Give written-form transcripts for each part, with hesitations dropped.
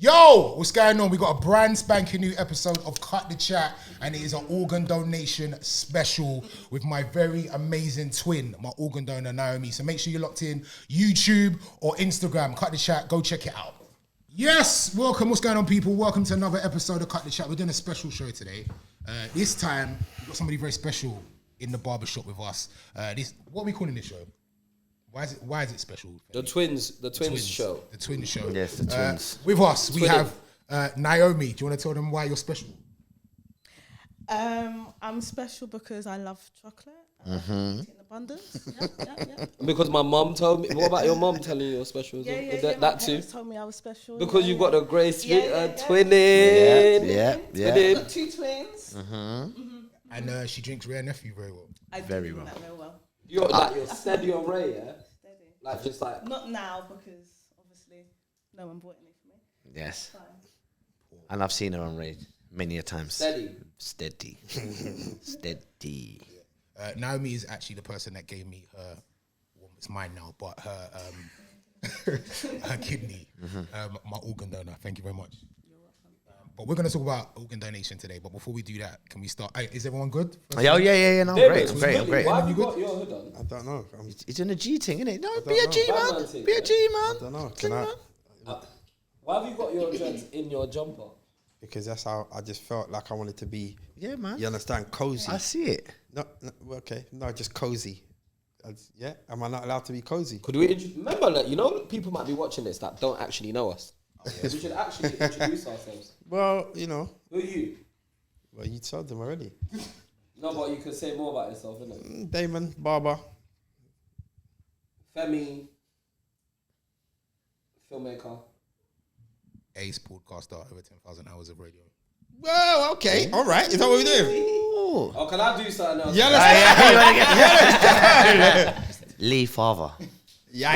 Yo, what's going on? We got a brand spanking new episode of Cut the Chat, and it is an organ donation special with my very amazing twin, my organ donor Naomi. So make sure you're locked in YouTube or Instagram. Cut the Chat, go check it out. Yes, welcome. What's going on, people? Welcome to another episode of Cut the Chat. We're doing a special show today. This time, we've got somebody very special in the barbershop with us. What are we calling this show? Why is it special? The twins show. The twins show. Yes, the twins. With us, we have Naomi. Do you want to tell them why you're special? I'm special because I love chocolate. In abundance. Yeah. Because my mum told me. What about your mum telling you you're special? Yeah. That too. Told me I was special. Because you've got a grey twinning. Yeah. Got two twins. And she drinks Rare Nephew very well. I do very well. You're steady on Ray, yeah? Steady. Like just like. Not now because obviously no one bought any for me. Yes. And I've seen her on Ray many a time. Steady. Naomi is actually the person that gave me her, well, it's mine now, but her her kidney, my organ donor. Thank you very much. You're welcome. But we're going to talk about organ donation today. But before we do that, can we start? Is everyone good? Yeah. No, David, I'm great. Why have you got your hood on? I don't know. It's in a G thing, isn't it? No, be a G man. Be a G man. I don't know. Can I? Why have you got your dreads in your jumper? Because that's how I just felt like I wanted to be. Yeah, man. You understand? Cozy. I see it. No, okay. No, just cozy. Yeah. Am I not allowed to be cozy? Could we remember that? You know, people might be watching this that don't actually know us. We should actually introduce ourselves. Well, you know. Who are you? Well, you told them already. No, but you could say more about yourself, innit? Damon Barber. Femi. Filmmaker. Ace podcaster, over 10,000 hours of radio. Well, okay. All right. Is that what we're doing? Oh, can I do something else? Yeah, Lee father. Yeah.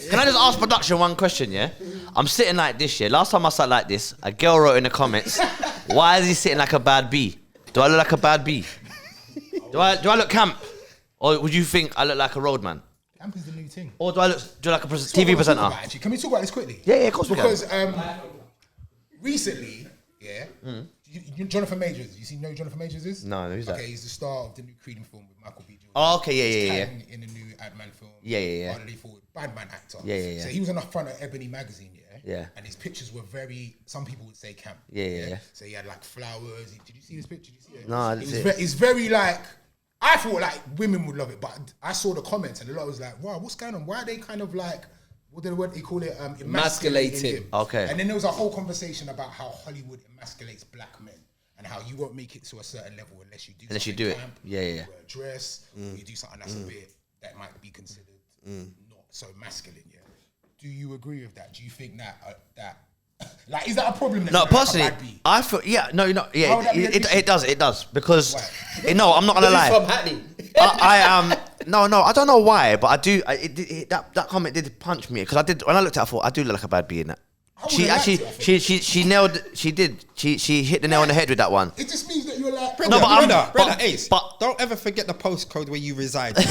Can I just ask production one question, yeah? I'm sitting like this, yeah? Last time I sat like this, a girl wrote in the comments, why is he sitting like a bad bee? Do I look like a bad bee? Do I look camp? Or would you think I look like a roadman? Camp is the new thing. Or do I look like a TV presenter? Can we talk about this quickly? Yeah, of course we can. Because recently, Jonathan Majors, you know who Jonathan Majors is? No, who's that? Okay, he's the star of the new Creed film with Michael B. Jordan. Oh, okay, yeah. In the new Ant-Man film. Yeah. What did he call it? Bad man actor. Yeah. So he was on the front of Ebony magazine, Yeah. And his pictures were some people would say camp. Yeah. So he had like flowers. Did you see this picture? Did you see it? No, I didn't see it. It's very like, I thought like women would love it, but I saw the comments and a lot was like, wow, what's going on? Why are they kind of like, what do they call it? Emasculating him. Okay. And then there was a whole conversation about how Hollywood emasculates black men and how you won't make it to a certain level unless you do camp, Yeah. You wear a dress, or you do something that's a bit, that might be considered not so masculine, yeah? Do you agree with that? Do you think that, like, is that a problem? No, personally, I feel, it does, because, no, I'm not gonna lie. From Hackney. I I don't know why, but I do, that comment did punch me, because when I looked at it, I thought, I do look like a bad bee in that. She hit the nail on the head with that one. It just means that you're like, Brother, Ace, but don't ever forget the postcode where you reside. But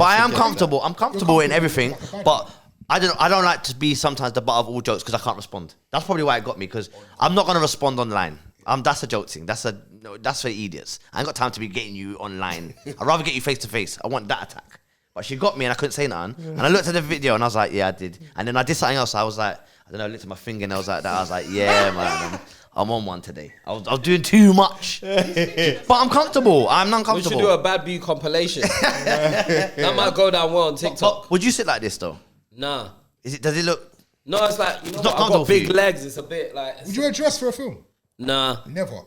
I am comfortable. I'm comfortable in everything, but I don't like to be sometimes the butt of all jokes because I can't respond. That's probably why it got me, because I'm not gonna respond online. That's a joke thing. That's for idiots. I ain't got time to be getting you online. I'd rather get you face to face. I want that attack. But she got me and I couldn't say nothing. And I looked at the video and I was like, yeah, I did. And then I did something else. I was like, I don't know, I looked at my fingernails like that. I was like, yeah, man, I'm on one today. I was doing too much. But I'm comfortable. I'm uncomfortable. We should do a bad bee compilation. That might go down well on TikTok. But would you sit like this though? Nah. Does it look? No, it's like, you know, It's not I've comfortable got for big you. legs. It's a bit like... would you wear a dress for a film? Nah. Never.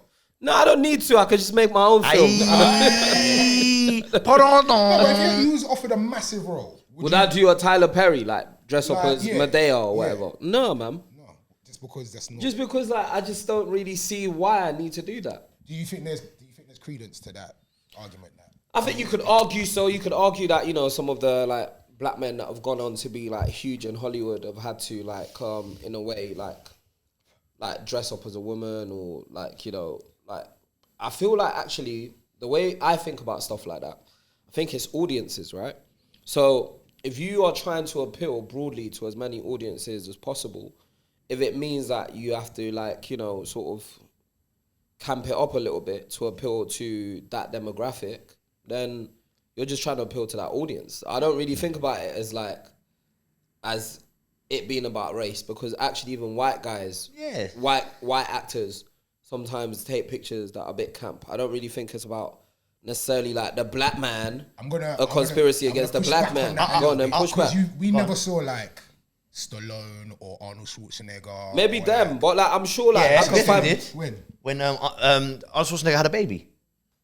No, I don't need to. I could just make my own film. No, if you was offered a massive role, Would I do a Tyler Perry, like dress up Like, as yeah, Medea or yeah. whatever? No, man. No, just because that's not. Just because, like, I just don't really see why I need to do that. Do you think there's credence to that argument now? I think you could argue so. You could argue that, you know, some of the like black men that have gone on to be like huge in Hollywood have had to like in a way like dress up as a woman, or like, you know, like, I feel like actually the way I think about stuff like that, I think it's audiences, right? So if you are trying to appeal broadly to as many audiences as possible, if it means that you have to like, you know, sort of camp it up a little bit to appeal to that demographic, then you're just trying to appeal to that audience. I don't really think about it as like, as it being about race, because actually even white guys, white actors sometimes take pictures that are a bit camp. I don't really think it's about necessarily like the black man, a conspiracy against the black man. Go on then, push back. We never saw like Stallone or Arnold Schwarzenegger. Maybe them, like, but like I'm sure like I can find when Arnold Schwarzenegger had a baby.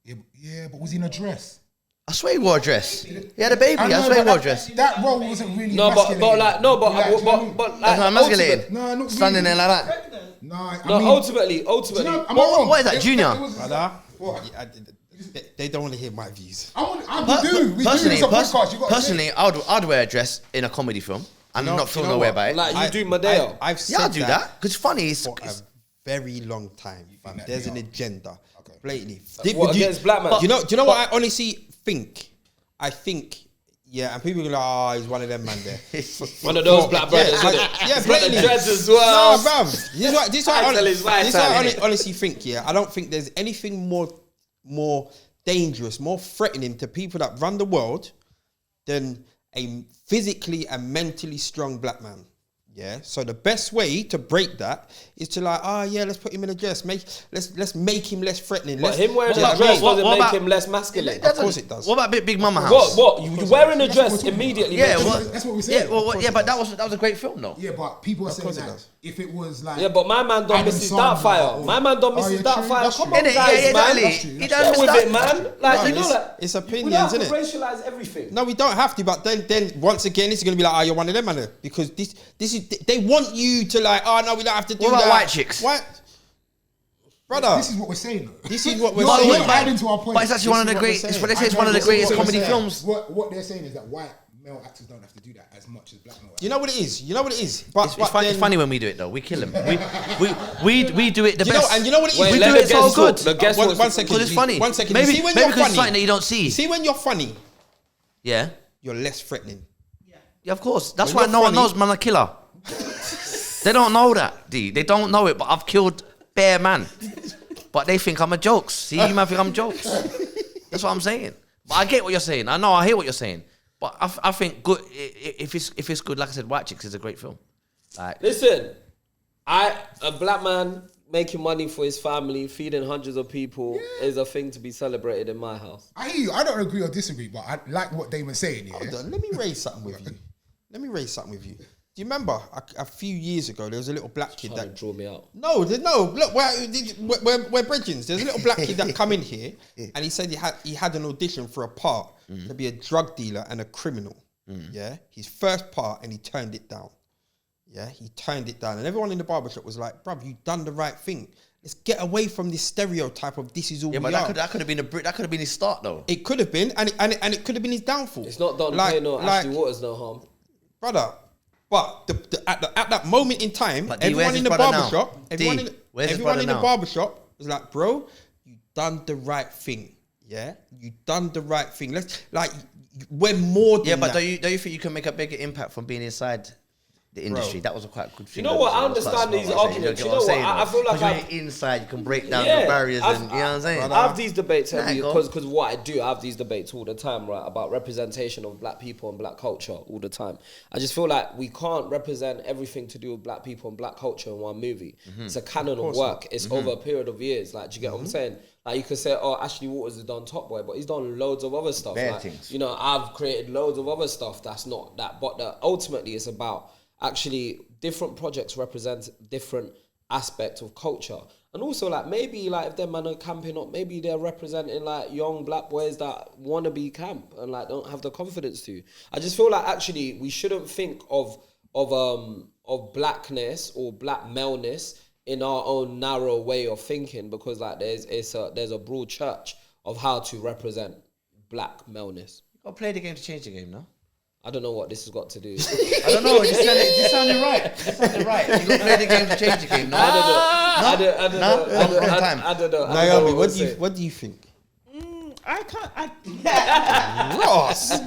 Yeah, but was he in a dress? I swear he wore a dress. He had a baby. I swear he wore a dress. That role wasn't really. No, but like that's not emasculating. No, not standing really. there like that. No, I no. mean, Ultimately. am I wrong? What is that, Junior? Brother, they don't want to hear my views. We do. Personally, I'd wear a dress in a comedy film. I'm not feeling no way about it. Like you do Madeo. I've said I'll do that because it's funny. For a very long time. There's an agenda. Blatantly. What, against black man? Do you know what I honestly think? I think, yeah, and people go like, oh, he's one of them man there. One of those black brothers, isn't it? Yeah, blatantly. Dreads as well. No, bruv. This is what I honestly think, yeah. I don't think there's anything more dangerous, more threatening to people that run the world than a physically and mentally strong black man. Yeah, so the best way to break that is to like, let's put him in a dress. Let's make him less threatening. But him wearing a dress doesn't make him less masculine. Of course it does. What about Big Mama House? What? You wearing a dress immediately? Yeah, that's what we said. Yeah, but that was a great film though. Yeah, but people are saying that if it was like, yeah, but my man don't miss his Darkfire. My man don't miss his Darkfire. Come on, guys, man. He done with it, man. Like you know that it's opinions, we don't isn't have to it? racialize everything. No, we don't have to. But then once again, it's going to be like, you're one of them, man. Because this is they want you to like, no, we don't have to do that. What about white chicks? What? Brother, this is what we're saying. This is what we're saying. saying. Adding to our point. But it's actually one of the great. It's what they say. It's one of the greatest comedy films. What they're saying is that white male actors don't have to do that as much as black male actors. You know what it is. But it's funny when we do it though. We kill them. We do it the best. And you know what it is. We do it so good. One second. Because it's funny. 1 second. Maybe See when because you're funny. it's something that you don't see. See when you're funny. Yeah. You're less threatening. Yeah, of course. That's why no one knows man a killer. They don't know that, D. They don't know it, but I've killed bare man. But they think I'm a jokes. See, you might think I'm jokes. That's what I'm saying. But I get what you're saying. I hear what you're saying. But I think good if it's good, like I said, White Chicks is a great film. Like, listen, a black man making money for his family, feeding hundreds of people is a thing to be celebrated in my house. I hear you. I don't agree or disagree, but I like what Damon's saying. Yeah. Hold on, let me raise something with you. Do you remember a few years ago there was a little black kid that drew me out? No. Look, we're bridgings. There's a little black kid that come in here and he said he had an audition for a part to be a drug dealer and a criminal. Yeah, his first part, and he turned it down. Yeah, he turned it down, and everyone in the barbershop was like, "Bruv, you done the right thing. Let's get away from this stereotype of this is all we are." That could have been that could have been his start though. It could have been, and it could have been his downfall. It's not done pay no Ashley Waters no harm, brother. But at that moment in time, everyone in the barbershop, everyone in the barbershop was like, "Bro, you done the right thing. Yeah, you done the right thing. Let's like we're more than that." Don't you think you can make a bigger impact from being inside the industry? That was a quite good thing. You know what? I understand these arguments. You know what? I feel like when you're inside, you can break down the barriers, and you know what I'm saying. I have these debates because what I do, I have these debates all the time, right? About representation of black people and black culture all the time. I just feel like we can't represent everything to do with black people and black culture in one movie. It's a canon of work. It's over a period of years. Like, do you get what I'm saying? Like, you could say, Ashley Waters has done Top Boy, but he's done loads of other stuff. Like, things. You know, I've created loads of other stuff that's not that. But ultimately, it's about actually different projects represent different aspects of culture. And also, like, maybe, like, if them man are camping up, maybe they're representing, like, young black boys that want to be camp and, like, don't have the confidence to. I just feel like, actually, we shouldn't think of blackness or black maleness in our own narrow way of thinking, because like there's a broad church of how to represent black maleness. You gotta play the game to change the game, no? I don't know what this has got to do. I don't know. It sounded right. You gotta play the game to change the game, no? I don't know. Naomi, what do you think? I can't. Ross.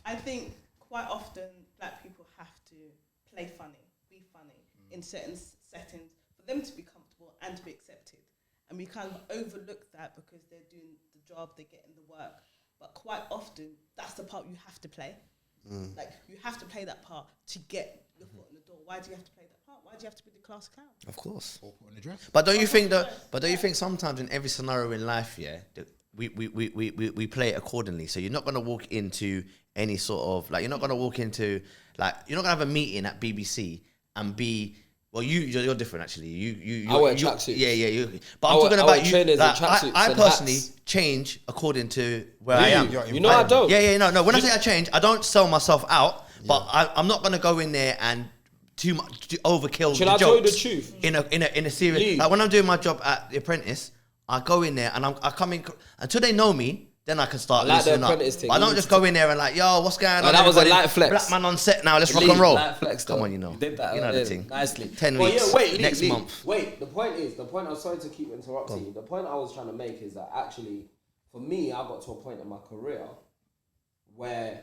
I think quite often black people have to play funny, be funny in certain settings for them to be comfortable and to be accepted. And we kind of overlook that because they're doing the job, they're getting the work. But quite often, that's the part you have to play. Like, you have to play that part to get your foot in the door. Why do you have to play that part? Why do you have to be the class clown? Of course. Or put on the dress. But don't you think that? But don't you think sometimes in every scenario in life, we play it accordingly. So you're not gonna walk into any sort of like you're not gonna have a meeting at BBC and be. Well, you're different actually. I wear tracksuits. Yeah. But I'm talking about you. Like, I personally change according to where I am. I don't. No. When I say I change, I don't sell myself out. But I'm not gonna go in there and too much to overkill. Should the I jokes tell you the truth? In a serious. Like when I'm doing my job at The Apprentice, I go in there and I come in until they know me. Then I can start listening up. But I don't just go in there and like, yo, what's going on? That was a light flex. Black man on set now. Let's rock and roll. Light flex, Come on, you know. You did that. You know the thing. Nicely. 10 weeks. Next month. Wait, the point I was sorry to keep interrupting you. The point I was trying to make is that actually, for me, I got to a point in my career where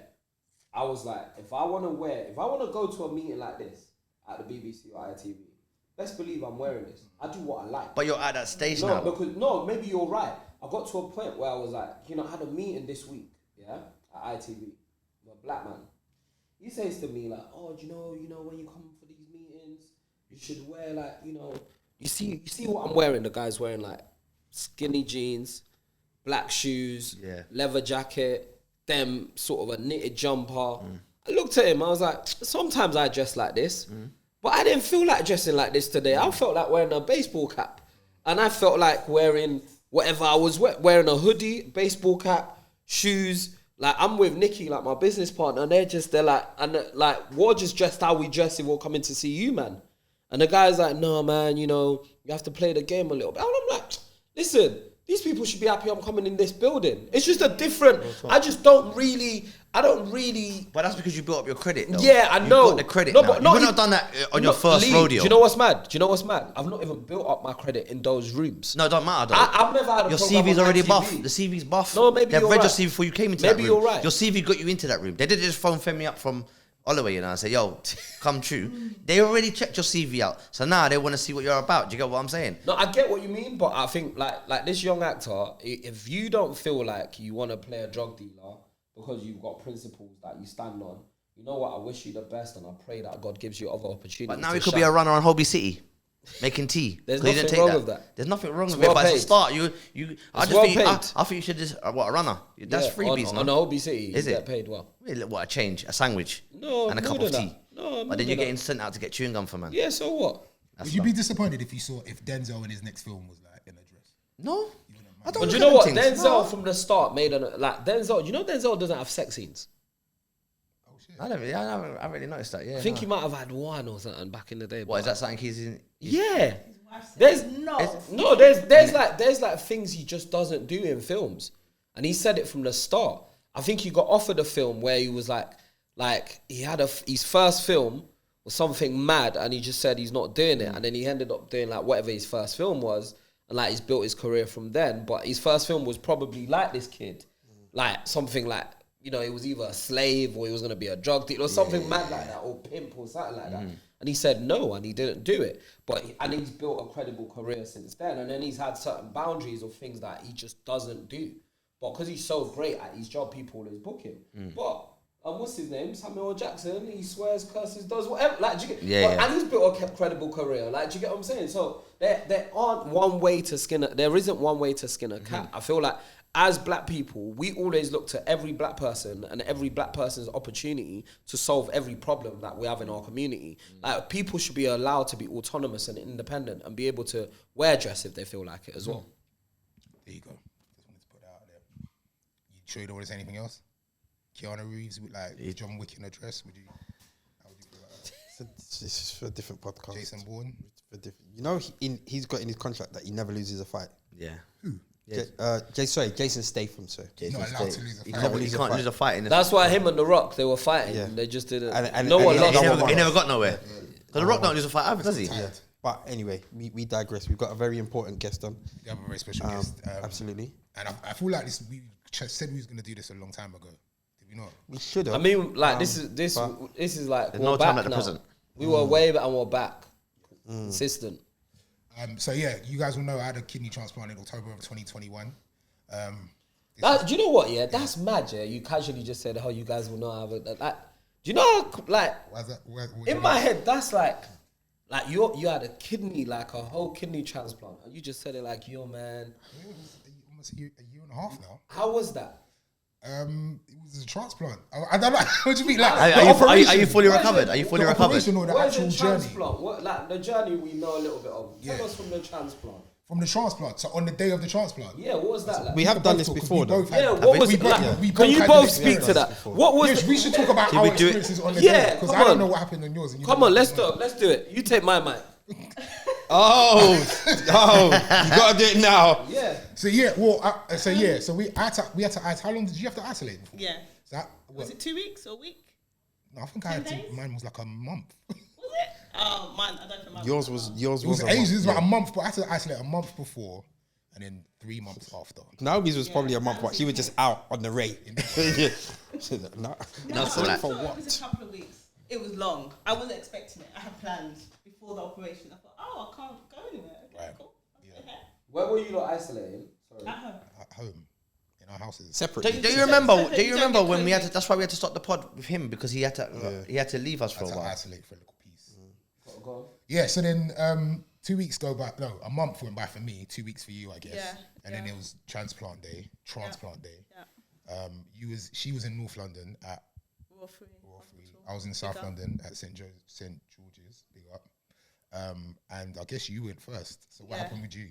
I was like, if I want to go to a meeting like this at the BBC or ITV, best believe I'm wearing this. I do what I like. But you're at that stage now. Maybe you're right. I got to a point where I was like, I had a meeting this week, at ITV, with a black man. He says to me like, oh, you know, when you come for these meetings, you should wear like, you see what I'm wearing. The guy's wearing like skinny jeans, black shoes, leather jacket, them sort of a knitted jumper. I looked at him. I was like, sometimes I dress like this, but I didn't feel like dressing like this today. I felt like wearing a baseball cap, and I felt like wearing whatever I was wearing, a hoodie, baseball cap, shoes. Like, I'm with Nikki, like my business partner, and they're like, we're just dressed how we dress if we're coming to see you, man. And the guy's like, no, man, you have to play the game a little bit. And I'm like, listen, these people should be happy I'm coming in this building. It's just a different, I don't really. But that's because you built up your credit, though. Yeah, I know. You got the credit now. You wouldn't have done that on your first rodeo. Do you know what's mad? I've not even built up my credit in those rooms. No, it don't matter, though. I've never had a your program CV's on already ITV. buff. The CV's buff. No, maybe They've you're read right. your CV before you came into that room. Maybe you're right. Your CV got you into that room. They didn't just phone me up from Holloway, and say, yo, come true. They already checked your CV out. So now they want to see what you're about. Do you get what I'm saying? No, I get what you mean, but I think like this young actor, if you don't feel like you want to play a drug dealer because you've got principles that you stand on, you know what? I wish you the best, and I pray that God gives you other opportunities. But now he could be a runner on Hobie City, making tea. There's nothing wrong with that. There's nothing wrong with well it. But paid. it's a start. I think you should just a runner. That's freebies, on Hobie City. Is you it? Get paid well. What a change, a sandwich, and a cup of tea. But then you're getting sent out to get chewing gum for man. Yeah, so what? Would you be disappointed if Denzel in his next film was like in a dress? No. I don't. But you know what? Denzel from the start made Denzel. You know Denzel doesn't have sex scenes. I haven't really noticed that. Yeah, I think he might have had one or something back in the day. What is that? Something he's in? Yeah. There's like things he just doesn't do in films, and he said it from the start. I think he got offered a film where he was like he had his first film was something mad, and he just said he's not doing it, and then he ended up doing like whatever his first film was, and like he's built his career from then. But his first film was probably like this kid, like something like. It was either a slave or he was going to be a drug dealer or something mad like that, or pimp or something like that. And he said no, and he didn't do it. And he's built a credible career since then. And then he's had certain boundaries of things that he just doesn't do. But because he's so great at his job, people always book him. But what's his name? Samuel L. Jackson. He swears, curses, does whatever. Like, do you get? And he's built a credible career. Like, do you get what I'm saying? So there isn't one way to skin a cat. I feel like. As black people, we always look to every black person and every black person's opportunity to solve every problem that we have in our community. Like, people should be allowed to be autonomous and independent and be able to wear dress if they feel like it as well. There you go. Just wanted to put that out there. You sure you don't want to say anything else? Keanu Reeves with like John Wick in a dress? How would you feel about that? It's for a different podcast. Jason Bourne? He's got in his contract that he never loses a fight. Yeah. Who? Jason Statham, sir. He's not allowed to lose a fight. He can't lose a fight. That's why him and The Rock, they were fighting. Yeah. They just didn't. No one lost. He never got nowhere. So The Rock don't lose a fight either, does he? Yeah. But anyway, we digress. We've got a very important guest on. We have a very special guest. Absolutely. And I feel like this. We said we was gonna do this a long time ago. Did we not? We should have. I mean, like this is like There's we're no back time like the now. present. We were away and we're back. Consistent. So yeah, you guys will know I had a kidney transplant in October of 2021. Do you know what? Yeah, that's mad. Yeah, you casually just said, "Oh, you guys will know how." Like, do you know? Like, Why's that? What do in you my mean? head, that's like you had a kidney, like a whole kidney transplant, and you just said it like, "Yo, man." It was almost a year and a half now. How was that? It was a transplant. I don't know. What do you mean? Like, Are the you operation- fully recovered? Are you fully the recovered? operation or the Where's actual the journey? transplant? What, like the journey we know a little bit of. Tell Yeah. us from the transplant. From the transplant. So on the day of the transplant. Yeah, what was that like? We have done both this talk, 'cause before, we though. both had- Yeah, what was we it both- like? we Can you had both this speak to that? experience. What was? Yes, we should talk about Did our we do it? experiences on the Yeah, day because come I don't on. know what happened on yours. And you Come don't on, know let's mine. do. Let's do it. You take my mic. You gotta do it now. Yeah. So yeah, well, so we had to isolate. How long did you have to isolate? For? Yeah. Is that Was it 2 weeks or a week? No, I think I had 10 to. days? Mine was like a month. Was it? Oh, mine. I don't think mine. Yours was It was a ages. It was month, like a month, but I had to isolate a month before, and then 3 months after. Naomi's was probably a month, but she was just out on the rate. Yeah. No, for that. for It was what? a couple of weeks. It was long. I wasn't expecting it. I had plans before the operation. I thought, oh, I can't go anywhere. Okay, Right. cool. Okay. Where were you not isolating? Sorry. At home. At home, in our houses. Separate. Do you remember? So Do you don't remember get when we had to? COVID. That's why we had to stop the pod with him because he had to leave us I for a had to while. isolate for a little piece. Go on. Yeah. So then 2 weeks go by. No, a month went by for me. 2 weeks for you, I guess. Yeah, And then yeah. it was transplant day. Yeah. She was in North London at Raw free. Royal Free. I was in South London at St George's. Big up. And I guess you went first. So what Yeah. happened with you?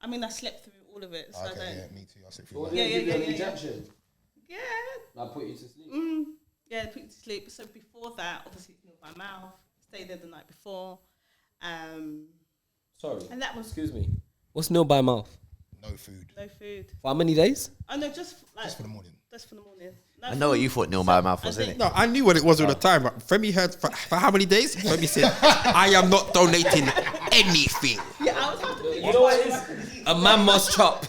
I mean, I slept through all of it, so I Okay, don't. yeah, me too. I slept through What that. did Yeah, they give you yeah, an yeah, yeah. injection? Yeah. I put you to sleep. Yeah, put you to sleep. So before that, obviously, it's by mouth. Stayed there the night before. Sorry. And that was Excuse me. What's nil by mouth? No food. no food. For how many days? Oh no, just like Just for the morning. Just for the morning. No I know what food. you thought Neil my mouth was, I innit? think- No, I knew what it was all the time, but Femi heard for how many days? Femi said, I am not donating anything. Yeah, I was have to think. You know what it is? A man must chop.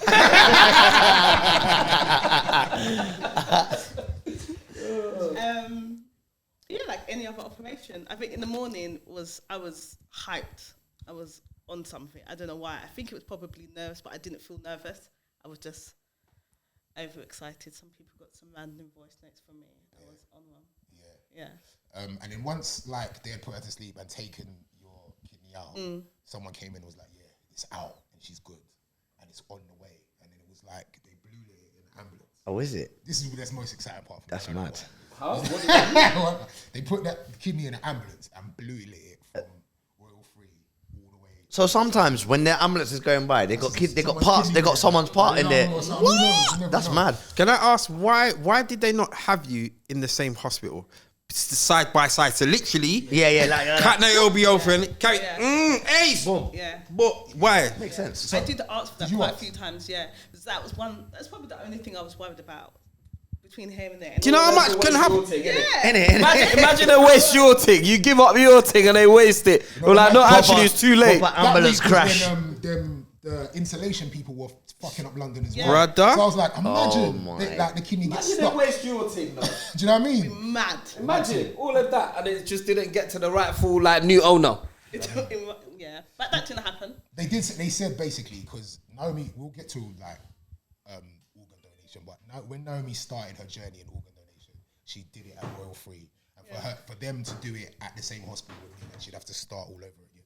Yeah, like any other operation. I think in the morning I was hyped. I was on something. I don't know why. I think it was probably nerves, but I didn't feel nervous. I was just overexcited. Some people got some random voice notes from me. I was on one. Yeah. And then once like they had put her to sleep and taken your kidney out, someone came in and was like, "Yeah, it's out and she's good and it's on the way." And then it was like they blew it in an ambulance. Oh, is it? This is the most exciting part. For me. That's I don't know mad. How? What did you why. They put that kidney in an ambulance and blew it from Royal Free all the way. So sometimes when their ambulance is going by, they got kids, they got Someone's parts, kidney they got there. someone's part in there. Who knows? You never That's know. mad. Can I ask why did they not have you in the same hospital? Side by side. So literally, Yeah, like cut Naomi open, carry ace. boom. Yeah. But why? Makes sense. I did ask for that you quite a ask? few times, yeah. Because that's probably the only thing I was worried about between here and there. Do you know how much can happen? Yeah. Imagine they waste your thing. You give up your thing and they waste it. know, Well, like, no, like, actually, it's too late. Proper That ambulance week was crash. when the insulation people were fucking up London as well. Brother. So I was like, imagine my. like the kidney gets Imagine they stuck. waste your thing, though. Do you know what I mean? Mad. Imagine all of that and it just didn't get to the rightful, like, new owner. Yeah. But that didn't happen. They said basically because Naomi, we'll get to like organ donation, but now, when Naomi started her journey in organ donation, she did it at Royal Free, and for them to do it at the same hospital would mean that she'd have to start all over again,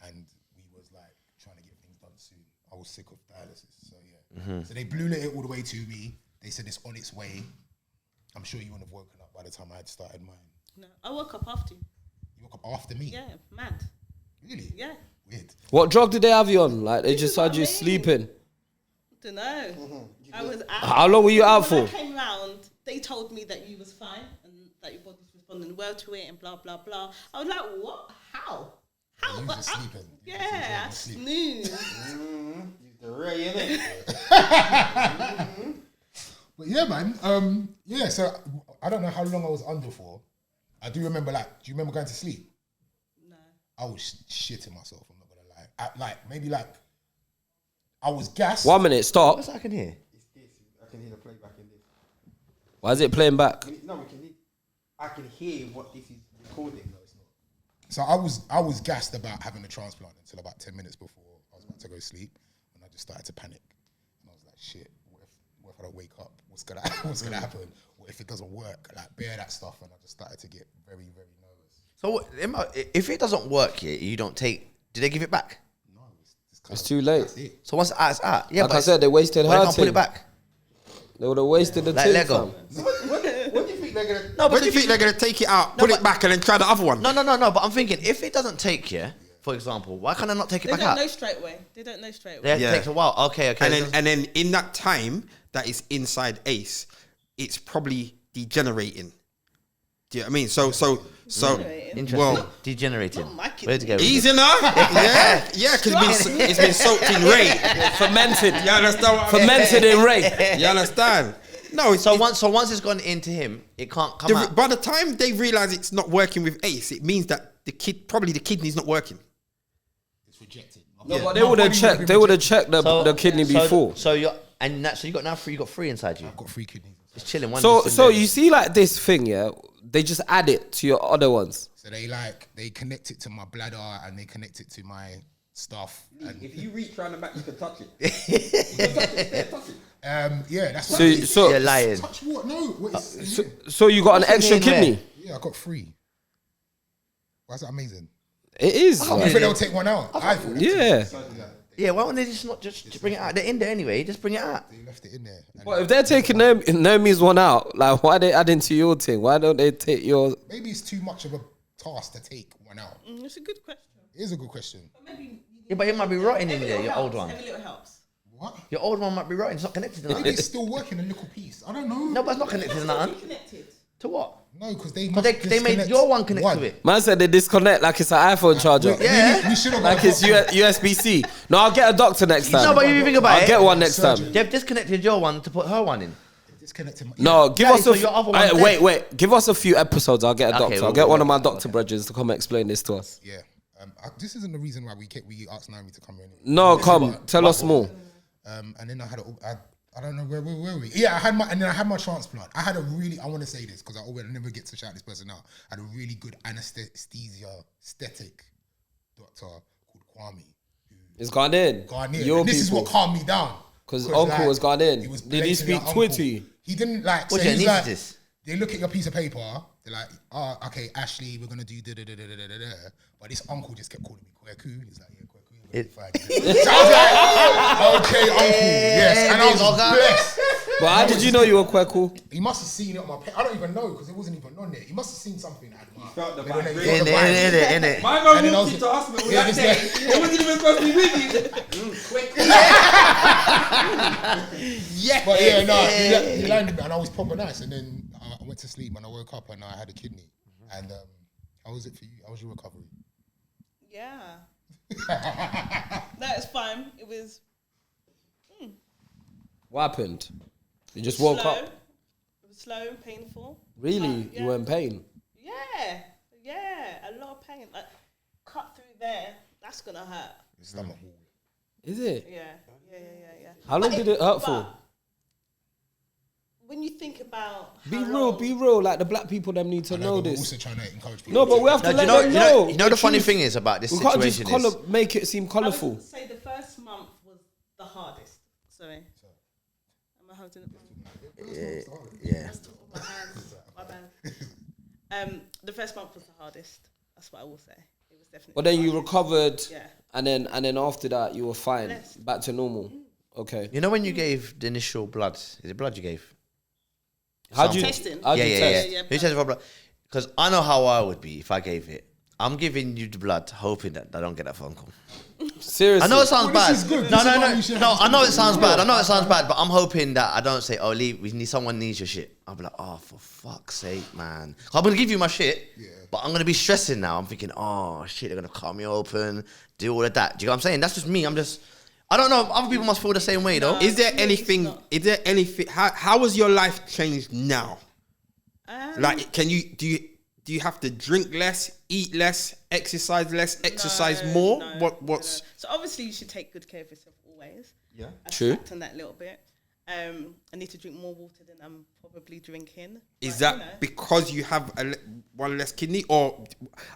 and we was like trying to get things done soon. I was sick of dialysis, so yeah. So they blew it all the way to me. They said it's on its way. I'm sure you wouldn't have woken up by the time I had started mine. No. I woke up after you. You woke up after me. Yeah. Mad. Really? Yeah. Weird. What drug did they have you on? Like, they just is what had you I mean. sleeping. Don't know. I was out. How long were you out When for? I came round, they told me that you was fine and that your body's responding well to it and blah blah blah. I was like, what? How? How? You was just sleeping. You just Yeah, I enjoyed sleep. snooze. But yeah, man. Yeah, so I don't know how long I was under for. I do remember, like, do you remember going to sleep? No. I was shitting myself, I'm not gonna lie. Maybe I was gassed. 1 minute, stop. What's that I can hear? can hear the playback in this. Why is it playing back? No, we can hear. I can hear what this is recording. No, it's not. So I was gassed about having a transplant until about 10 minutes before I was about to go sleep, and I just started to panic. And I was like, shit, what if I don't wake up? What's gonna happen? What if it doesn't work? Like, bear that stuff, and I just started to get very, very nervous. So if it doesn't work here, you don't take. Do they give it back? No, It's too late. So once it's out, yeah. Like but I said, they wasted they her can't put thing. it back. They would have wasted the Like thing, Lego. fam. What do you think they're gonna? No, When do you think they're gonna take it out, put it back, and then try the other one? No. But I'm thinking, if it doesn't take here, for example, why can't I not take it They back don't out? know straight away. They don't know straight away. Yeah, Yeah. it takes a while. Okay. And then in that time that is inside Ace, it's probably degenerating. Do you know what I mean? So Interesting. well, Degenerating. Not my kidney. Where to go? easy enough. yeah, because it's been soaked in rain. Fermented. You understand what I mean? Fermented in rain. You understand? No, So once it's gone into him, it can't come out. by the time they realize it's not working with Ace, it means that the kidney's not working. It's rejected. No, but they would have checked. They would have checked the kidney before. So you got three inside you. I've got 3 kidneys. It's chilling. One So just in there. you see, like this thing, yeah. They just add it to your other ones. So they connect it to my bladder and they connect it to my stuff. And If you reach around the back, you can touch it. You can touch it. yeah, that's what So You're lying. touch what? No, what is so you got an extra in where? kidney. yeah, I got 3. Why is that amazing? It is. I like- think they'll take one out. I thought Yeah. Yeah, why don't they just not just bring it out? They're in there anyway. Just bring it out. they left it in there. And But if they're taking Naomi's one out, like why are they adding to your thing? Why don't they take yours? maybe it's too much of a task to take one out. It's a good question. It is a good question. Maybe Yeah, but it might be rotting in there. Your old one. Every little helps. What? Your old one might be rotting. It's not connected to Maybe nothing. it's still working a little piece. I don't know. No, but it's not connected to nothing. Connected. To what? No, because they They made your one connect to it. Man said they disconnect like it's an iPhone charger. Yeah. we should have Like it's USB-C. No, I'll get a doctor next time. No, but you think about I'll it. get one next time. They've disconnected your one to put her one in. disconnected. No, give Yeah, us so a your other one's dead. wait. Give us a few episodes. I'll get a Okay, doctor. I'll we'll get one do of my that. doctor brethren to come explain this to us. Yeah. This isn't the reason why we asked Naomi to come in. No, come tell us more. And then I don't know where were we? Yeah, I had my transplant. I want to say this because I never get to shout this person out. I had a really good anesthetic doctor called Kwame. It's gone in. Your And this is what people. calmed me down. 'Cause uncle has gone in. He was Did he blatantly speak an Twi uncle. to you? He didn't like. What's So your he's like, anaesthetist? they look at your piece of paper. They're like, oh, okay, Ashley, we're gonna do da da da da da da da. But this uncle just kept calling me Kweku. He's like, yeah, Kweku. you're gonna be fine. So I was like, okay, uncle, yes. And I was blessed. But how did you know you were quite cool? He must have seen it on my page. I don't even know because it wasn't even on there. He must have seen something that I felt the Maybe when vibration. he got the vibe. In it. My And man then I walked was- into hospital Yeah, that this day. He wasn't even supposed to be with you. Quick. Yeah. But yeah, no, he landed me and I was proper nice. And then I went to sleep and I woke up and I had a kidney. And how was it for you? How was your recovery? Yeah. No, it's fine. It was What happened? You just woke slow. up. It was slow and painful. Really? Yeah. You were in pain? Yeah, a lot of pain. Like cut through there, that's gonna hurt. Your stomach wall. Is it? Yeah. How long did it hurt for? But when you think about Be how real, long- be real. Like the black people them need to I know but we're this. also trying to encourage people. No, but we have to No, let them know. you know the funny truth. thing is about this We can't just situation is make it seem I colourful. would say the first month was the hardest. Sorry. Am I holding it? yeah. My hands. My bad. The first month was the hardest. That's what I will say. It was definitely. But then the you hardest. recovered, Yeah. and then after that you were fine, Blessed. back to normal. Okay. You know when you gave the initial blood? Is it blood you gave? How'd you Testing. How'd you test? Yeah. Who tested for blood? Because I know how I would be if I gave it. I'm giving you the blood, hoping that I don't get that phone call. Seriously. I know it sounds Well, bad. this is good. No, This is no, why no, we should no. have I know it this sounds bad. I know it sounds bad, but I'm hoping that I don't say, "Oh, leave. Someone needs your shit." I'll be like, "Oh, for fuck's sake, man! I'm gonna give you my shit, but I'm gonna be stressing now. I'm thinking, oh shit, they're gonna cut me open, do all of that. Do you know what I'm saying? That's just me. I don't know. Other people must feel the same way, though. Is there anything? How has your life changed now? Like, do you have to drink less, eat less, exercise less, exercise more? No, What's no. So obviously you should take good care of yourself always. Yeah. I True. slacked on that little bit. I need to drink more water than I'm probably drinking. Is But, that you know, because you have one less kidney, or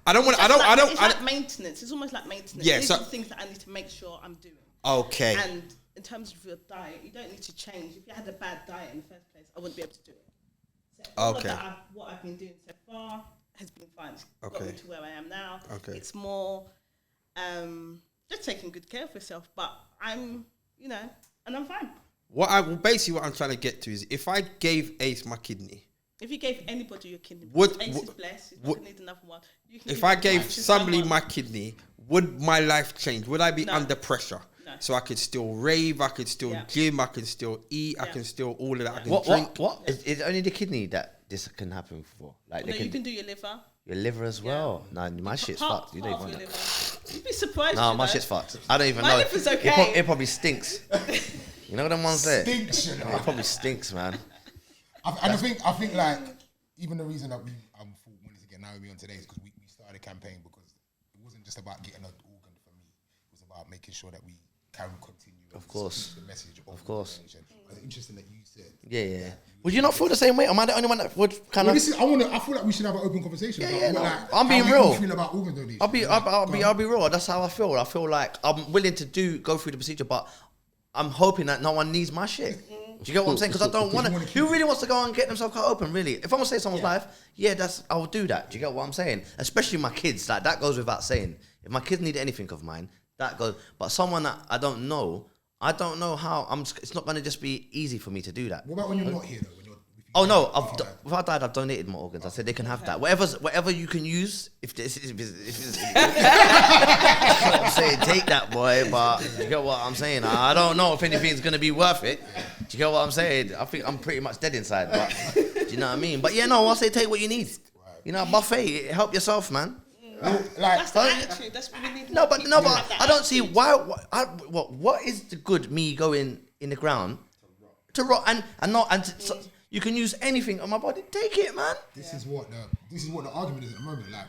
I don't want? it's like maintenance. It's almost like maintenance. Yeah, These so- are the things that I need to make sure I'm doing. Okay. And in terms of your diet, you don't need to change. If you had a bad diet in the first place, I wouldn't be able to do it. So all of Okay. that what I've been doing so far has been fine. It's got me Okay. to where I am now. Okay. It's more just taking good care of yourself. But I'm, and I'm fine. What I'm trying to get to is, if I gave Ace my kidney, If you gave anybody your kidney, Ace is blessed. He's not going to need another one. You can if give I it gave to somebody someone. my kidney, would my life change? Would I be No. under pressure? No. So I could still rave, I could still Yeah. gym, I can still eat, I Yeah. can still all of that. I can What? drink. What? Is it only the kidney that this can happen for? Like No, they you can do your liver. your liver as well. Nah, my shit's fucked. You don't Half even your want that. liver. You'd be surprised. No, you my know. shit's fucked. I don't even My know. liver's okay. It probably stinks. You know what them ones there? Stinks, you know. It probably stinks, man. I think like even the reason that we wanted to get Naomi on today is because we started a campaign because it wasn't just about getting an organ for me. It was about making sure that we can continue. Of course. The message of course. donation. It's interesting that you said. Yeah. Would you not feel the same way? Am I the only one that would kind Well, of? I feel like we should have an open conversation. about no. like, I'm being how we real. all feel about organ donation. I'll be real. That's how I feel. I feel like I'm willing to go through the procedure, but I'm hoping that no one needs my shit. Do you get what I'm saying? Because I don't want to. Who really wants to go and get themselves cut open? Really? If I'm gonna save someone's life, I'll do that. Do you get what I'm saying? Especially my kids. Like that goes without saying. If my kids need anything of mine, that goes. But someone that I don't know how. It's not gonna just be easy for me to do that. What about when you're not here though? Oh no! If I died, I've donated my organs. I said they can have that. Whatever you can use. If this is, I'm saying take that, boy. But you get what I'm saying. I don't know if anything's gonna be worth it. Do you get what I'm saying? I think I'm pretty much dead inside. But do you know what I mean? But yeah, no. I say take what you need. You know, buffet. Help yourself, man. That's the attitude. That's what we need. No, but I don't see why. What is the good me going in the ground to rot and so, you can use anything on my body. Take it, man. This is what the argument is at the moment. Like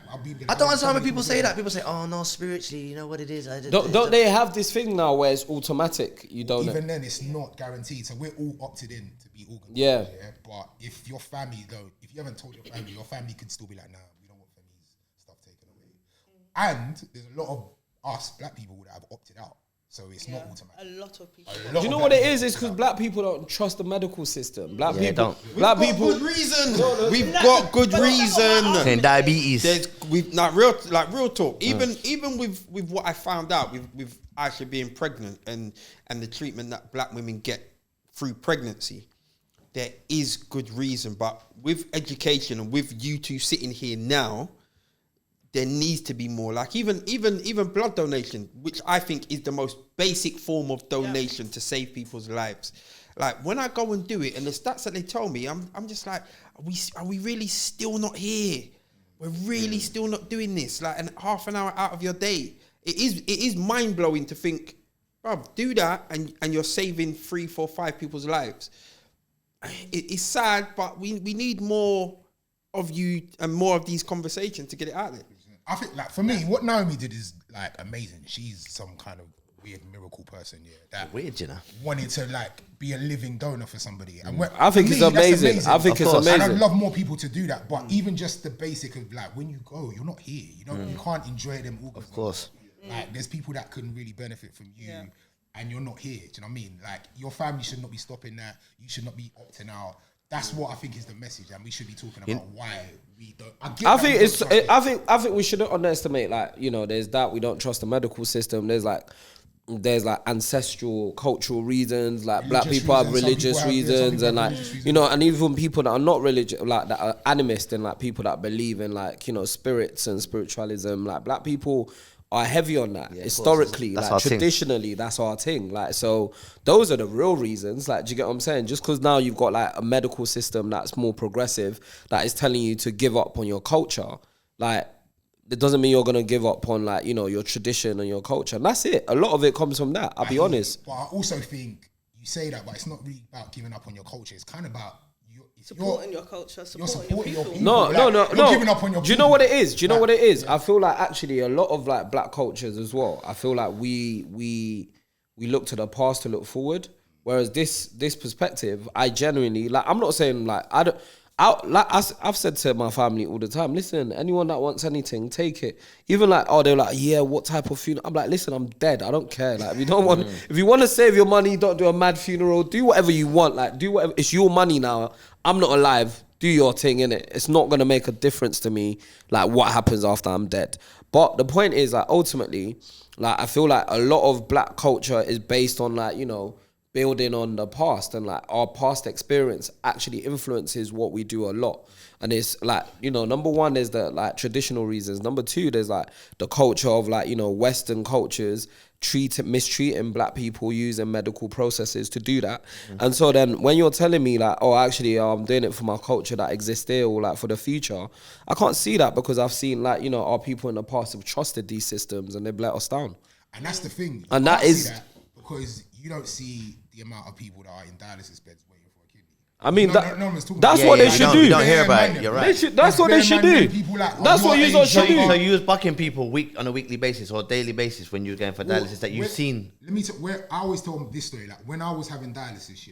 I don't understand when people say that. People say, "Oh no, spiritually, you know what it is." Don't they have this thing now where it's automatic? You don't. Even then, it's not guaranteed. So we're all opted in to be organ Yeah. donors, yeah. But if your family though, if you haven't told your family could still be like, nah, we don't want Femi's stuff taken away. And there's a lot of us black people that have opted out. So it's not automatic. A lot of people. Do you know what it is? It's because black people don't trust the medical system. Black people. Good reason. We've got good reason. Saying diabetes. Real talk. Even with what I found out with actually being pregnant and the treatment that black women get through pregnancy, there is good reason. But with education and with you two sitting here now, there needs to be more. Like even blood donation, which I think is the most basic form of donation to save people's lives. Like when I go and do it, and the stats that they tell me, I'm just like, are we really still not here? We're really still not doing this. Like half an hour out of your day. It is mind blowing to think, bruv, do that and you're saving 3, 4, 5 people's lives. It's sad, but we need more of you and more of these conversations to get it out there. I think, like, for me, what Naomi did is, like, amazing. She's some kind of weird miracle person, that Weird, you know. wanted to, like, be a living donor for somebody. And I think for it's me, that's amazing. I think it's And amazing. I'd love more people to do that. But even just the basic of, like, when you go, you're not here. You know, you can't enjoy them organs. Of course. Like, there's people that can really benefit from you. And you're not here. Do you know what I mean? Like, your family should not be stopping that. You should not be opting out. That's what I think is the message, and we should be talking about why we don't. I think we shouldn't underestimate, like, you know, there's that we don't trust the medical system. There's like ancestral, cultural reasons. Like black people have religious reasons, and like you know, and even people that are not religious, like that are animist, and like people that believe in like, you know, spirits and spiritualism. Like black people are heavy on that historically, like traditionally, that's our thing. Like, so those are the real reasons. Like, do you get what I'm saying? Just because now you've got like a medical system that's more progressive, that is telling you to give up on your culture, like, it doesn't mean you're gonna give up on, like, you know, your tradition and your culture. And that's it. A lot of it comes from that. I'll be honest. But I also think you say that, but it's not really about giving up on your culture. It's kind of about supporting your culture, supporting your people. No. Giving up on your Do you know what it is? Do you know what it is? I feel like actually a lot of like black cultures as well. I feel like we look to the past to look forward, Whereas this perspective, I genuinely like. I'm not saying like I don't. I've said to my family all the time, listen, anyone that wants anything, take it. Even like, they're like, yeah, what type of funeral? I'm like, listen, I'm dead. I don't care. Like, if you want to save your money, don't do a mad funeral. Do whatever you want. Like, do whatever. It's your money now. I'm not alive. Do your thing, innit? It's not going to make a difference to me, like, what happens after I'm dead. But the point is, like, ultimately, like, I feel like a lot of black culture is based on, like, building on the past, and like our past experience actually influences what we do a lot. And it's like, number one, there's the like traditional reasons. Number two, there's like the culture of like, Western cultures mistreating black people using medical processes to do that. And so then when you're telling me like, actually I'm doing it for my culture that exists there, or like for the future, I can't see that, because I've seen like, our people in the past have trusted these systems and they've let us down. And that's the thing. And that is because you don't see the amount of people that are in dialysis beds waiting for a kidney. I mean, that's what they should do. You don't hear about it. You're right. That's what they should do. That's what you should do. So you was bucking people on a weekly basis or daily basis when you were going for dialysis that you've seen. Let me I always tell them this story. Like when I was having dialysis,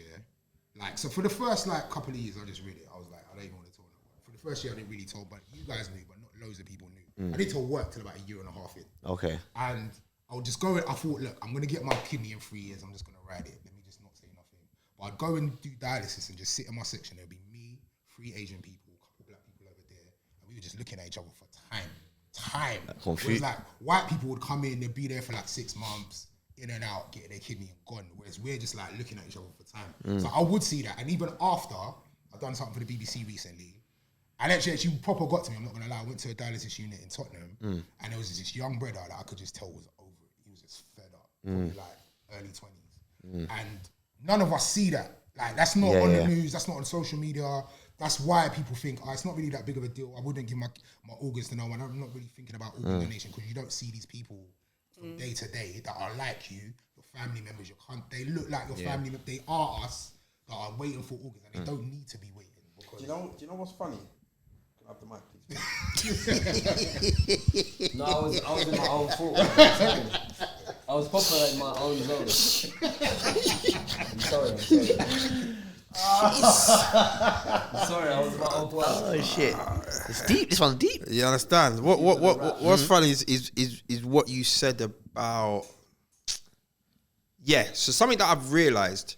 like so for the first like couple of years, I just really, I was like, I don't even want to tell no one. For the first year, I didn't really tell, but you guys knew, but not loads of people knew. I didn't tell work till about a year and a half in. Okay. And I would just go. I thought, look, I'm gonna get my kidney in 3 years. I'm just gonna ride it. Let me just not say nothing. But I'd go and do dialysis and just sit in my section. There'd be me, 3 Asian people, a couple black people over there, and we were just looking at each other for time. It was like white people would come in, they'd be there for like 6 months, in and out, getting their kidney and gone. Whereas we're just like looking at each other for time. So I would see that. And even after I've done something for the BBC recently, and actually proper got to me. I'm not gonna lie. I went to a dialysis unit in Tottenham, and there was this young brother that I could just tell was over it. He was just fed up, probably like early 20s, and none of us see that. Like that's not on the news. That's not on social media. That's why people think it's not really that big of a deal. I wouldn't give my organs to no one. I'm not really thinking about organ donation, because you don't see these people from day to day that are like you, your family members. They look like your family. They are us that are waiting for organs, and they don't need to be waiting. Do you know what's funny? Can I have the mic, please? No, I was in my own thought. I was proper in my own zone. I'm sorry. I'm sorry, I was in my own world. Oh shit! It's deep. This one's deep. You understand? What's funny is what you said about. Yeah. So something that I've realised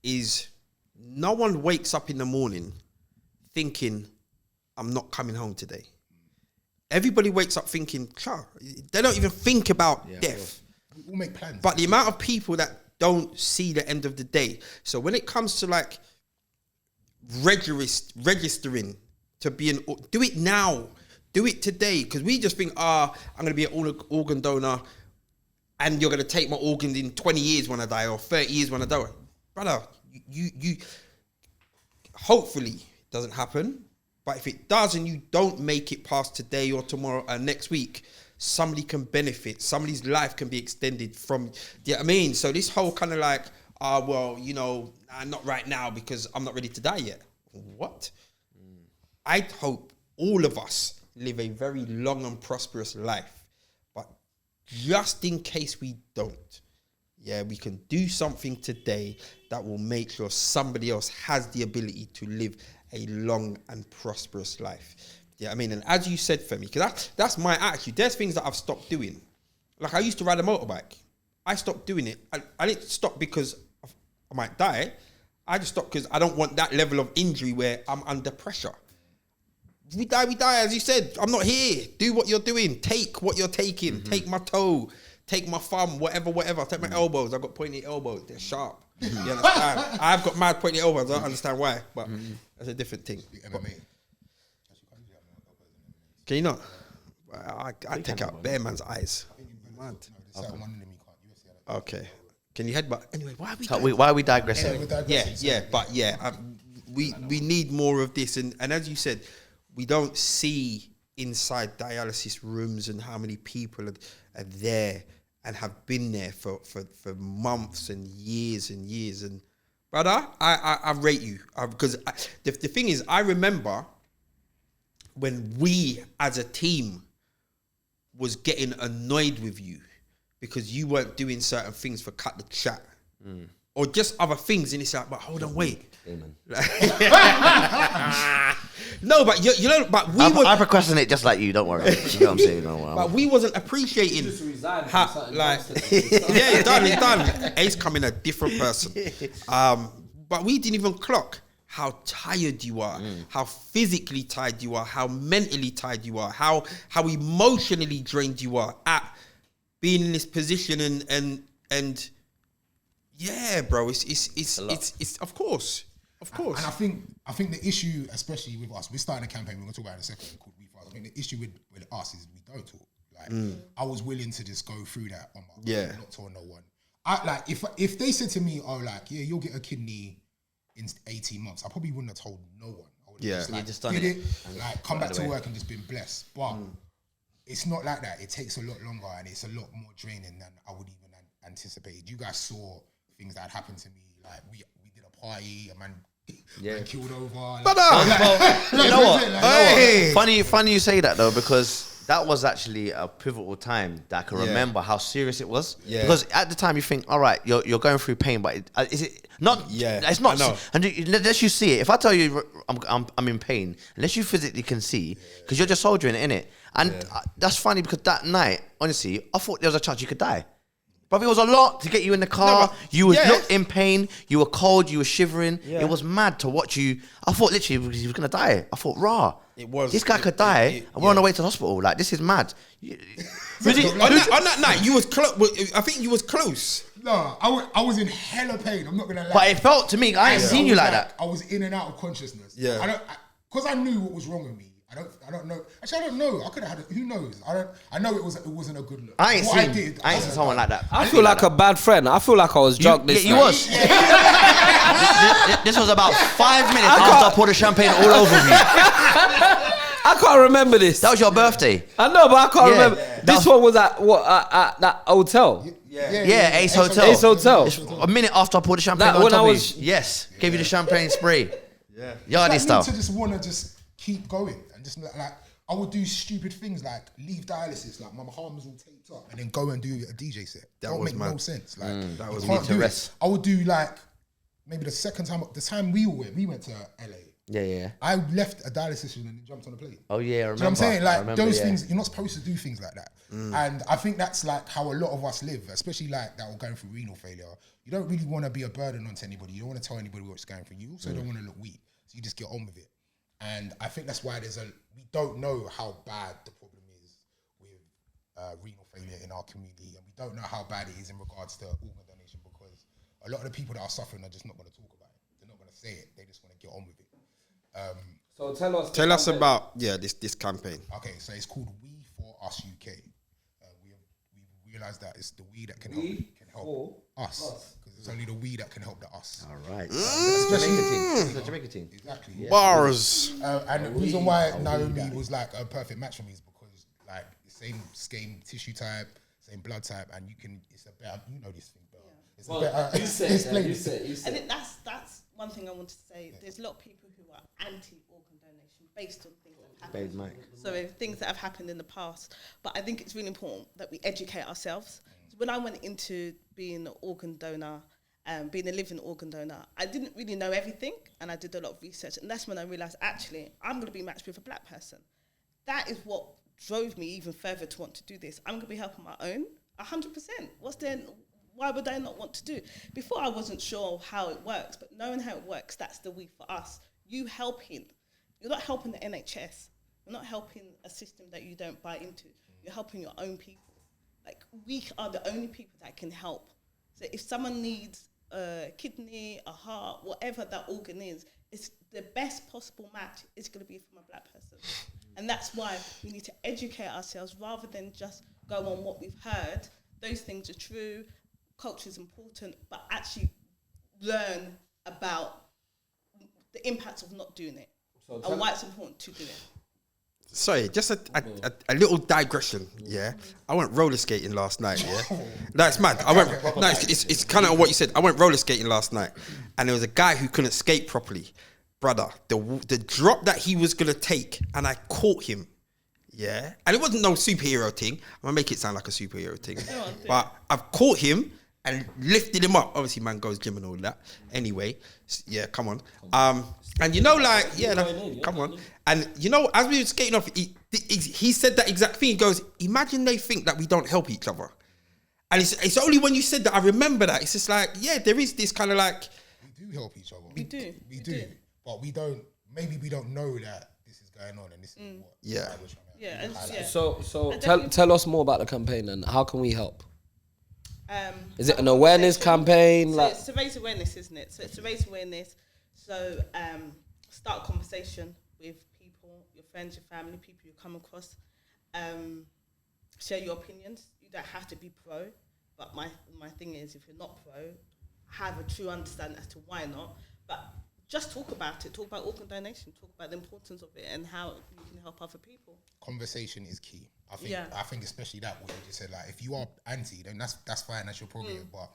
is no one wakes up in the morning thinking, I'm not coming home today. Everybody wakes up thinking, they don't even think about death. We all make plans. But the amount of people that don't see the end of the day. So when it comes to like registering to be do it now. Do it today. Because we just think, I'm going to be an organ donor and you're going to take my organs in 20 years when I die or 30 years when I die. Brother, you hopefully it doesn't happen. But if it does and you don't make it past today or tomorrow or next week, somebody can benefit. Somebody's life can be extended from, you know what I mean? So this whole kind of like, not right now because I'm not ready to die yet. What? I hope all of us live a very long and prosperous life. But just in case we don't, we can do something today that will make sure somebody else has the ability to live a long and prosperous life. Yeah, I mean, and as you said, Femi, because that's my attitude. There's things that I've stopped doing. Like I used to ride a motorbike. I stopped doing it. I didn't stop because I might die. I just stopped because I don't want that level of injury where I'm under pressure. We die, as you said. I'm not here. Do what you're doing. Take what you're taking. Mm-hmm. Take my toe. Take my thumb. Whatever. Take my elbows. I've got pointy elbows. They're sharp. You understand? I've got mad pointy elbows. I don't understand why, but that's a different thing. Can you not? I take out bare man's eyes. Mad. Okay. Can you headbutt? Anyway, why are we digressing? We need more of this, and as you said, we don't see inside dialysis rooms and how many people are there and have been there for months and years. And brother, I rate you because the thing is, I remember when we as a team was getting annoyed with you because you weren't doing certain things for Cut the Chat. or just other things, and it's like, but hold on, wait. Amen. No, but you know, but I procrastinate just like you. Don't worry. You know what I'm saying? Don't worry. But we wasn't appreciating how, like, yeah, it's done. Ace coming a different person. But we didn't even clock how tired you are, how physically tired you are, how mentally tired you are, how emotionally drained you are at being in this position and yeah, bro, it's of course. And I think the issue, especially with us, we're starting a campaign. We're going to talk about it in a second called We Fast. I think the issue with us is we don't talk. Like I was willing to just go through that on my own, not tell no one. If they said to me, oh, like, yeah, you'll get a kidney in 18 months, I probably wouldn't have told no one. I would have just done it. Like, come back to work and just been blessed. But it's not like that. It takes a lot longer and it's a lot more draining than I would even anticipate. You guys saw things that had happened to me. Like, we did a party, a man killed over. Like, you know what? Funny you say that though, because that was actually a pivotal time that I can remember how serious it was. Yeah. Because at the time you think, all right, you're going through pain, but is it not? Yeah, it's not. And unless you see it, if I tell you I'm in pain, unless you physically can see, because you're just soldiering it, innit? And that's funny because that night, honestly, I thought there was a chance you could die. But it was a lot to get you in the car. You looked in pain. You were cold. You were shivering. Yeah. It was mad to watch you. I thought literally he was going to die. I thought, rah. It was. This guy could die. And we're on the way to the hospital. Like, this is mad. On that night, you was close. I think you was close. No, I was in hella pain. I'm not going to lie. But it felt to me, I ain't seen you like that. I was in and out of consciousness. Yeah. Because I knew what was wrong with me. I don't know. Actually, I don't know. I could have had it. Who knows? I know it wasn't a good look. I ain't seen someone like that. I feel like a bad friend. I feel like I was drunk this night. You was. This was about 5 minutes after I poured the champagne all over me. I can't remember this. That was your birthday. I know, but I can't remember. This one was at that hotel. Yeah, Ace Hotel. Ace Hotel. A minute after I poured the champagne on top of you. Yes, gave you the champagne spray. Yeah. Yardie style. To just want to just keep going. Just like I would do stupid things like leave dialysis, like my arm was all taped up, and then go and do a DJ set. That don't make no sense. Like that was me to rest. I would do like maybe the time we went to LA. Yeah. I left a dialysis session and jumped on a plane. Oh yeah, I remember. You know what I'm saying? Like those things, you're not supposed to do things like that. And I think that's like how a lot of us live, especially like that we're going through renal failure. You don't really want to be a burden onto anybody. You don't want to tell anybody what's going through. You also don't want to look weak, so you just get on with it. And I think that's why we don't know how bad the problem is with renal failure in our community, and we don't know how bad it is in regards to organ donation, because a lot of the people that are suffering are just not going to talk about it. They're not going to say it. They just want to get on with it. So tell us about this campaign. Okay, so it's called We For Us UK. We realised that it's the we that can help us. It's only the we that can help the us. All right. It's a Jamaica team. Exactly. Yeah. Bars. And the reason why Naomi was like a perfect match for me is because like the same tissue type, same blood type, and it's a better, you know this thing better. It's a better. You said. I think that's one thing I want to say. There's a lot of people who are anti-organ donation based on things that have happened. So things that have happened in the past. But I think it's really important that we educate ourselves. So when I went into being an organ donor, being a living organ donor, I didn't really know everything, and I did a lot of research, and that's when I realised, actually, I'm going to be matched with a black person. That is what drove me even further to want to do this. I'm going to be helping my own, 100%. Why would I not want to do? Before, I wasn't sure how it works, but knowing how it works, that's the we for us. You're not helping the NHS. You're not helping a system that you don't buy into. You're helping your own people. Like, we are the only people that can help. So if someone needs a kidney, a heart, whatever that organ is, it's the best possible match is going to be from a black person. And that's why we need to educate ourselves rather than just go on what we've heard. Those things are true. Culture is important, but actually learn about the impacts of not doing it and why it's important to do it. Sorry, just a little digression. Yeah, I went roller skating last night. Yeah, that's mad. It's kind of what you said. I went roller skating last night, and there was a guy who couldn't skate properly, brother. The drop that he was gonna take, and I caught him. Yeah, and it wasn't no superhero thing. I'm gonna make it sound like a superhero thing, but I've caught him, and lifted him up. Obviously, man goes gym and all that. Anyway, yeah, come on. And you know, like, come on. And you know, as we were skating off, he said that exact thing. He goes, imagine they think that we don't help each other. And it's only when you said that I remember that. It's just like, yeah, there is this kind of like... We do help each other. We do. But we don't, maybe we don't know that this is going on and this is what... Yeah. So tell us more about the campaign and how can we help? Is it an awareness campaign? So like, it's to raise awareness, isn't it? So it's to raise awareness. So start a conversation with people, your friends, your family, people you come across. Share your opinions. You don't have to be pro, but my thing is, if you're not pro, have a true understanding as to why not. But just talk about it. Talk about organ donation. Talk about the importance of it and how you can help other people. Conversation is key. I think especially that what you just said. Like, if you are anti, then that's fine. That's your prerogative. But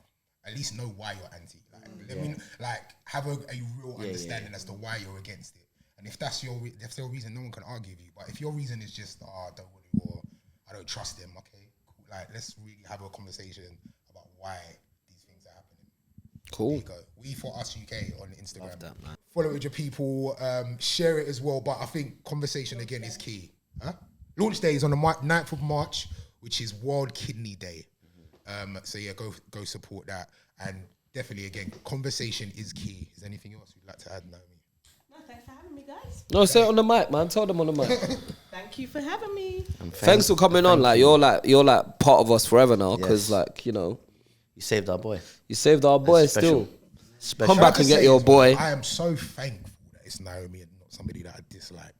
at least know why you're anti. Like, let me have a real understanding as to why you're against it. And if that's your reason, no one can argue with you. But if your reason is just I don't want to, or I don't trust them, okay, cool. Like, let's really have a conversation about why these things are happening. Cool. There you go. We for Us UK on Instagram. Love that, man. Follow it with your people. Share it as well. But I think conversation again is key. Launch day is on the 9th of March, which is World Kidney Day. So yeah, go support that. And definitely again, conversation is key. Is there anything else you'd like to add, Naomi? No, thanks for having me, guys. No, say it on the mic, man. Tell them on the mic. Thank you for having me. Thanks for coming on. Like, you're part of us forever now, because like, you know, you saved our boy. You saved our boy. Special. Still. Come back and get your boy. I am so thankful that it's Naomi and not somebody that I dislike.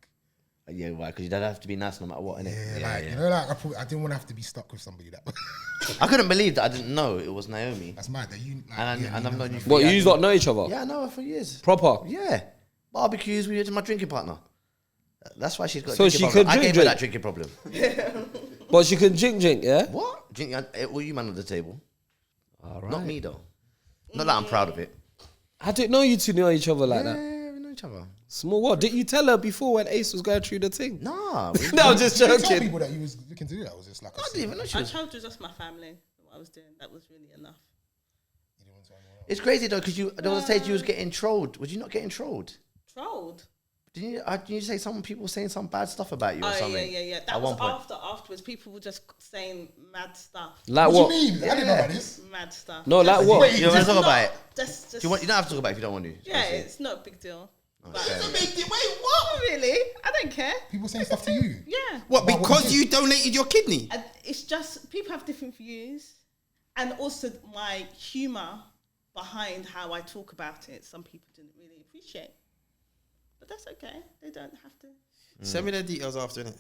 Yeah, why? Because you don't have to be nice no matter what, innit? You know, like I didn't want to have to be stuck with somebody that. I couldn't believe that I didn't know it was Naomi. That's mad. That you. Like, and I've known you. What, you lot know each other? Yeah, I know her for years. Proper. Yeah, barbecues. We were my drinking partner. That's why she's got. So she could drink. I gave her that drinking problem. But she can drink, yeah. What? Drink? Well, you man on the table. All right. Not me though. Not that I'm proud of it. I didn't know you two knew each other like that. Yeah, we know each other. Small what? Didn't you tell her before when Ace was going through the thing? Nah. No, I'm just Did you tell joking. people that you was looking to do that? Was just like I didn't even know she I was. told you just my family what I was doing. That was really enough. You didn't want to tell anyone else? It's crazy though, because there was a stage you was getting trolled. Was you not getting trolled? Trolled? Didn't you say some people saying some bad stuff about you or something? Yeah. That was afterwards. People were just saying mad stuff. Like What what? do you mean? I didn't know about this. Mad stuff. No, like what? You don't want to talk about it? Just, You don't have to talk about it if you don't want to. yeah, it's not a big deal. But It's a big deal. Wait, what? not really. I don't care. People saying stuff to you. Yeah. What, Well, because what you donated your kidney? And it's just people have different views, and also my humour behind how I talk about it. Some people didn't really appreciate, but that's okay. They don't have to. Send me the details after, innit?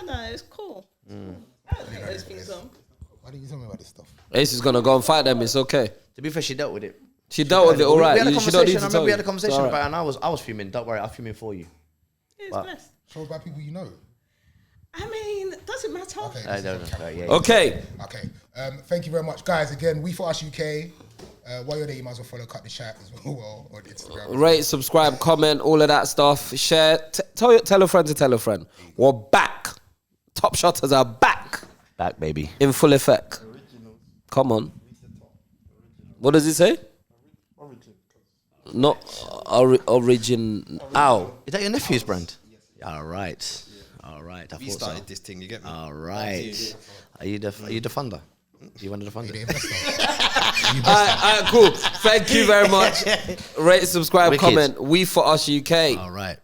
No. It's cool. I don't take those things on. Why didn't you tell me about this stuff? Ace is gonna go and fight them. It's okay. To be fair, she dealt with it. She dealt with it all right. We had a You don't need conversation. to I tell remember we had a you. conversation It's all about right. it, and I was fuming. Don't worry, I'm fuming for you. It's But- blessed. So about people you know. I mean, doesn't matter. Okay. I don't know. Yeah. Okay. Okay. Thank you very much, guys. Again, We For Us UK. While you're there, you might as well follow Cut the Chat as well on Instagram. Rate, subscribe, comment, all of that stuff. Share. Tell a friend to tell a friend. We're back. Top Shotters are back Back, baby. in full effect. Come on. What does it say? Not origin. Ow. Is that your nephew's brand? All right. All right. I We thought started so. this thing, you get me? All right. Are you the funder? You want to fund The it? investor. Alright, cool. Thank you very much. Rate, subscribe, Wicked. comment. We For Us UK. All right.